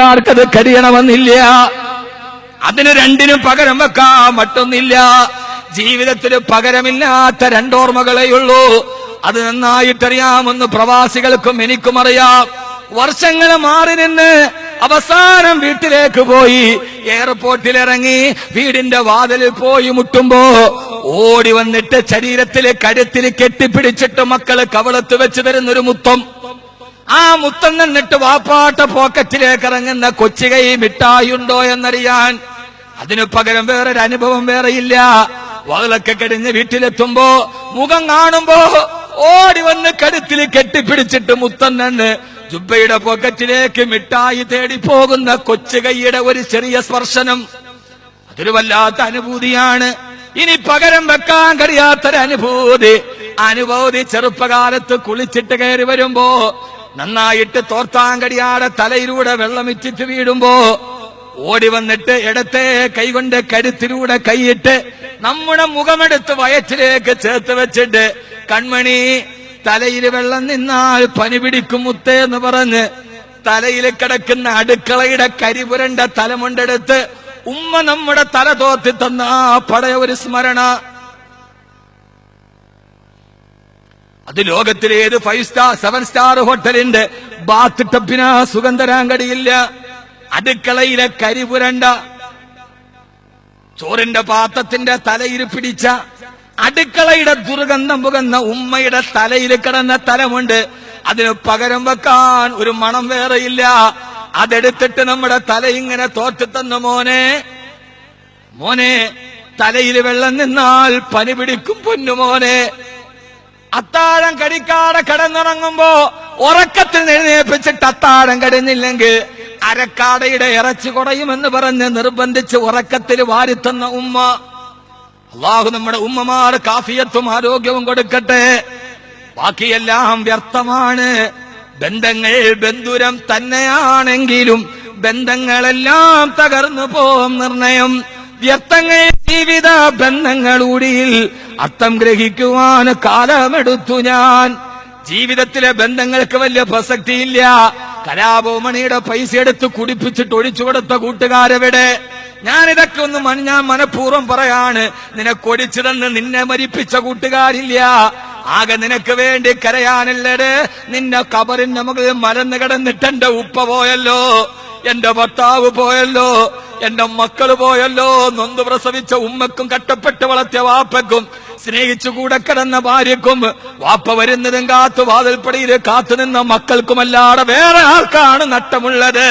ആർക്കത് കഴിയണമെന്നില്ല. അതിന് രണ്ടിനും പകരം വെക്കാൻ മറ്റൊന്നില്ല. ജീവിതത്തിൽ പകരമില്ലാത്ത രണ്ടോർമ്മകളെയുള്ളൂ. അത് നന്നായിട്ടറിയാമെന്ന് പ്രവാസികൾക്കും എനിക്കും അറിയാം. വർഷങ്ങൾ മാറി നിന്ന് അവസാനം വീട്ടിലേക്ക് പോയി, എയർപോർട്ടിലിറങ്ങി വീടിന്റെ വാതിലിൽ പോയി മുട്ടുമ്പോ ഓടി വന്നിട്ട് ശരീരത്തിലെ കഴുത്തിൽ കെട്ടിപ്പിടിച്ചിട്ട് മക്കള് കവളത്ത് വെച്ച് തരുന്നൊരു മുത്തം. ആ മുത്തം നിന്നിട്ട് വാപ്പാട്ട പോക്കറ്റിലേക്ക് ഇറങ്ങുന്ന കൊച്ചുകൈ മിഠായുണ്ടോ എന്നറിയാൻ. അതിനു പകരം വേറൊരു അനുഭവം വേറെയില്ല. വാതിലൊക്കെ കഴിഞ്ഞ് വീട്ടിലെത്തുമ്പോ മുഖം കാണുമ്പോ ഓടി വന്ന് കഴുത്തിൽ കെട്ടിപ്പിടിച്ചിട്ട് മുത്തം നിന്ന് ജുബ്ബയുടെ പോക്കറ്റിലേക്ക് മിഠായി തേടി പോകുന്ന കൊച്ചുകൈയുടെ ഒരു ചെറിയ സ്പർശനം, അതൊരു വല്ലാത്ത അനുഭൂതിയാണ്. ഇനി പകരം വെക്കാൻ കഴിയാത്തൊരനുഭൂതി ചെറുപ്പകാലത്ത് കുളിച്ചിട്ട് കയറി വരുമ്പോ നന്നായിട്ട് തോർത്താൻ കഴിയാതെ തലയിലൂടെ വെള്ളമിറ്റിട്ട് വീഴുമ്പോ ഓടി വന്നിട്ട് ഇടത്തെ കൈകൊണ്ട് കരുത്തിലൂടെ കൈയിട്ട് നമ്മുടെ മുഖമെടുത്ത് വയറ്റിലേക്ക് ചേർത്ത് വെച്ചിട്ട് കൺമണി തലയിൽ വെള്ളം നിന്നാൽ പനി പിടിക്കും മുത്തേ എന്ന് പറഞ്ഞ് തലയിൽ കിടക്കുന്ന അടുക്കളയുടെ കരിപുരണ്ട തലമുണ്ടെടുത്ത് ഉമ്മ നമ്മുടെ തല തോർത്തി തന്ന ആ പഴയ ഒരു സ്മരണ. അത് ലോകത്തിലെ ഏത് 5 സ്റ്റാർ 7 സ്റ്റാർ ഹോട്ടലിന്റെ ബാത്ത് ടപ്പിന് സുഖം തരാൻ കഴിയില്ല. അടുക്കളയിലെ കരിപുരണ്ട ചോറിന്റെ പാത്രത്തിന്റെ തലയിൽ പിടിച്ച അടുക്കളയുടെ ദുർഗന്ധം പുകന്ന ഉമ്മയുടെ തലയിൽ കിടന്ന തലമുണ്ട്. അതിന് പകരം വെക്കാൻ ഒരു മണം വേറെയില്ല. അതെടുത്തിട്ട് നമ്മുടെ തല ഇങ്ങനെ തോർത്തി തന്നു മോനെ തലയിൽ വെള്ളം നിന്നാൽ പനി പിടിക്കും പൊന്നുമോനെ. അത്താഴം കടിക്കാതെ കിടന്നിറങ്ങുമ്പോ ഉറക്കത്തിൽ എഴുന്നേൽപ്പിച്ചിട്ട് അത്താഴം കഴിഞ്ഞില്ലെങ്കിൽ അരക്കാടയുടെ ഇറച്ചി കുറയുമെന്ന് പറഞ്ഞ് നിർബന്ധിച്ച് ഉറക്കത്തിൽ വാരിത്തന്ന ഉമ്മ. അള്ളാഹു നമ്മുടെ ഉമ്മമാർ കാഫിയത്തും ആരോഗ്യവും കൊടുക്കട്ടെ. ബാക്കിയെല്ലാം വ്യർത്ഥമാണ്. ബന്ധങ്ങൾ ബന്ധുരം തന്നെയാണെങ്കിലും ബന്ധങ്ങളെല്ലാം തകർന്നു പോം നിർണയം. വ്യർത്ഥങ്ങൾ ജീവിത ബന്ധങ്ങളൂടിയിൽ അർത്ഥം ഗ്രഹിക്കുവാൻ കാലമെടുത്തു ഞാൻ. ജീവിതത്തിലെ ബന്ധങ്ങൾക്ക് വലിയ പ്രസക്തിയില്ല. കലാഭവമണിയുടെ പൈസ എടുത്ത് കുടിപ്പിച്ചിട്ട് ഒഴിച്ചു കൊടുത്ത കൂട്ടുകാരെവിടെ? ഞാനിതൊക്കെ ഞാൻ മനഃപൂർവ്വം പറയാണ്. നിനക്കൊടിച്ചു തന്ന് നിന്നെ മരിപ്പിച്ച കൂട്ടുകാരില്ല. ആകെ നിനക്ക് വേണ്ടി കരയാനല്ലേ നിന്നെ കബറിന്റെ മുകളിൽ മലന്ന് കിടന്നിട്ട് എന്റെ ഉപ്പ പോയല്ലോ, എന്റെ ഭർത്താവ് പോയല്ലോ, എന്റെ മക്കള് പോയല്ലോ. നൊന്ത് പ്രസവിച്ച ഉമ്മക്കും കട്ടപ്പെട്ട് വളർത്തിയ വാപ്പക്കും സ്നേഹിച്ചു കൂടെ കിടന്ന ഭാര്യക്കും വാപ്പ വരുന്നതും കാത്തു വാതിൽപ്പടിയിൽ കാത്തുനിന്ന മക്കൾക്കുമല്ലാതെ വേറെ ആർക്കാണ് നട്ടമുള്ളത്?